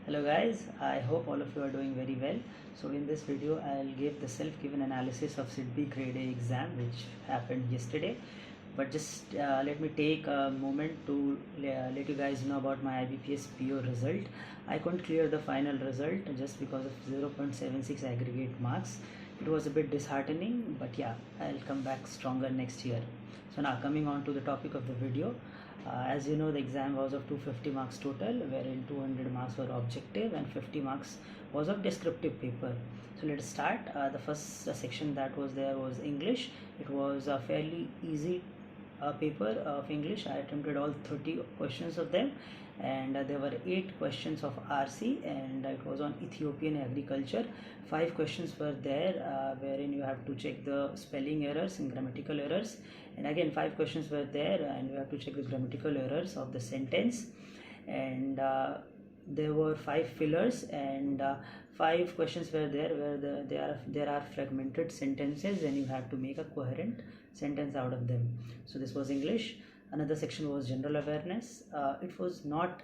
Hello guys, I hope all of you are doing very well. So in this video I'll give the self-given analysis of SIDBI Grade A exam which happened yesterday. But just let me take a moment to let you guys know about my IBPS PO result. I couldn't clear the final result just because of 0.76 aggregate marks. It was a bit disheartening, but yeah, I'll come back stronger next year. So now coming on to the topic of the video. As you know, the exam was of 250 marks total, wherein 200 marks were objective and 50 marks was of descriptive paper. So let's start. The first section that was there was English. It was a fairly easy paper of English. I attempted all 30 questions of them, and there were 8 questions of RC, and it was on Ethiopian agriculture. 5 questions were there wherein you have to check the spelling errors and grammatical errors, and again 5 questions were there and you have to check the grammatical errors of the sentence. And there were 5 fillers, and 5 questions were there where there are fragmented sentences and you have to make a coherent sentence out of them. So this was English. Another section was general awareness. It was not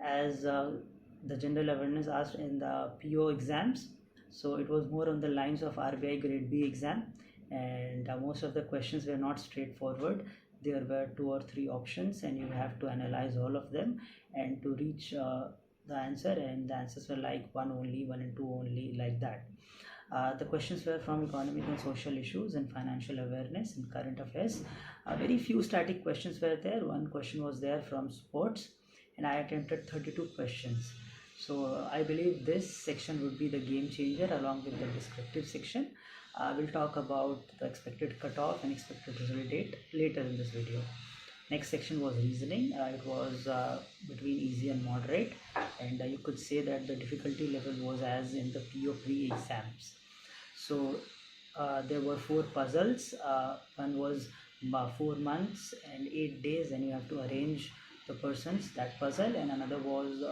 as the general awareness asked in the PO exams, so it was more on the lines of RBI Grade B exam, and most of the questions were not straightforward. There were 2 or 3 options and you have to analyze all of them and to reach the answer, and the answers were like 1 only, 1 and 2 only, like that. The questions were from economic and social issues and financial awareness and current affairs. Very few static questions were there. One question was there from sports, and I attempted 32 questions. So I believe this section would be the game changer along with the descriptive section. We'll talk about the expected cutoff and expected result date later in this video. Next section was reasoning. It was between easy and moderate, and you could say that the difficulty level was as in the PO pre-exams. So there were 4 puzzles. One was 4 months and 8 days, and you have to arrange the persons, that puzzle. And another was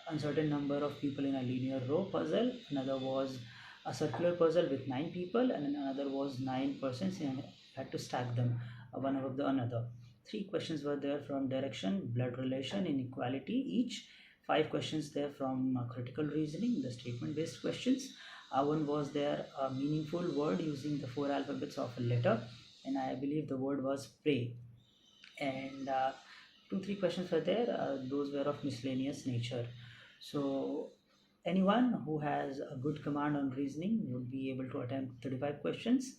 uncertain number of people in a linear row puzzle. Another was a circular puzzle with 9 people, and another was 9 persons and had to stack them one above the another. 3 questions were there from direction, blood relation, inequality each. 5 questions there from critical reasoning, the statement based questions. One was there a meaningful word using the 4 alphabets of a letter, and I believe the word was pray. And 2-3 questions were there, those were of miscellaneous nature. So anyone who has a good command on reasoning would be able to attempt 35 questions,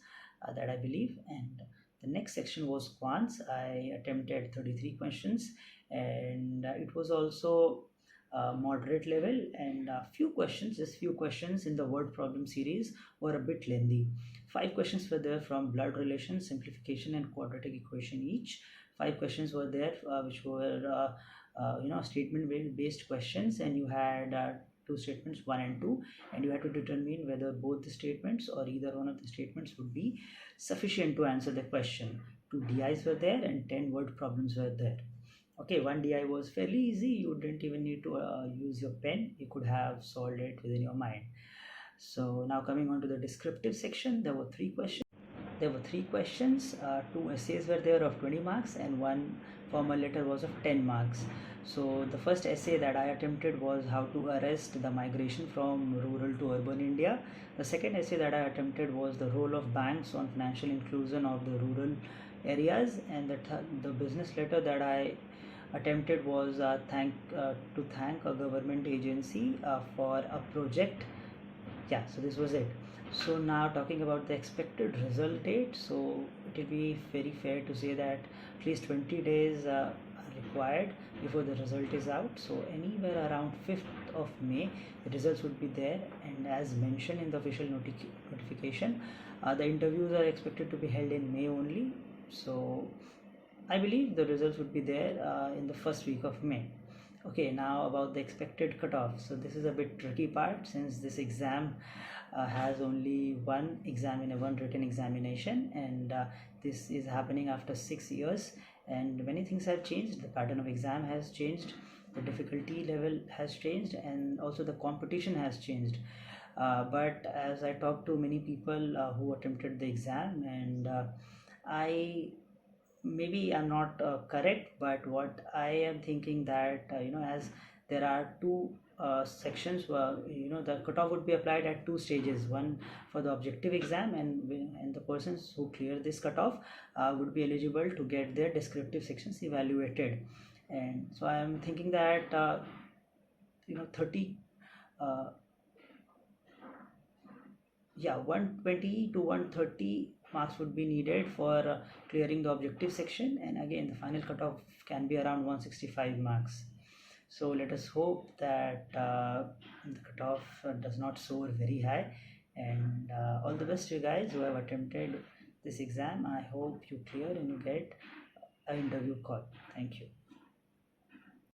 that I believe. And the next section was quants. I attempted 33 questions, and it was also moderate level, and just few questions in the word problem series were a bit lengthy. 5 questions were there from blood relation, simplification and quadratic equation each. 5 questions were there which were statement based questions, and you had 2 statements, 1 and 2, and you had to determine whether both the statements or either one of the statements would be sufficient to answer the question. 2 DIs were there and 10 word problems were there. Okay, 1 DI was fairly easy. You didn't even need to use your pen. You could have solved it within your mind. So now coming on to the descriptive section, there were 3 questions. 2 essays were there of 20 marks, and 1 formal letter was of 10 marks. So the first essay that I attempted was how to arrest the migration from rural to urban India. The second essay that I attempted was the role of banks on financial inclusion of the rural areas, and the business letter that I attempted was to thank a government agency for a project. Yeah, so this was it. So now talking about the expected result date, so it will be very fair to say that at least 20 days are required before the result is out. So anywhere around 5th of May the results would be there, and as mentioned in the official notification, the interviews are expected to be held in May only. So I believe the results would be there in the first week of May. Okay, now about the expected cutoff. So this is a bit tricky part, since this exam has only one written examination, and this is happening after 6 years, and many things have changed. The pattern of exam has changed, the difficulty level has changed, and also the competition has changed. But as I talked to many people who attempted the exam, and maybe I'm not correct, but what I am thinking that as there are two sections where the cutoff would be applied at two stages, one for the objective exam, and the persons who clear this cutoff would be eligible to get their descriptive sections evaluated. And so I am thinking that 30 120 to 130 marks would be needed for clearing the objective section, and again the final cutoff can be around 165 marks. So let us hope that the cutoff does not soar very high, and all the best to you guys who have attempted this exam. I hope you clear and you get an interview call. Thank you.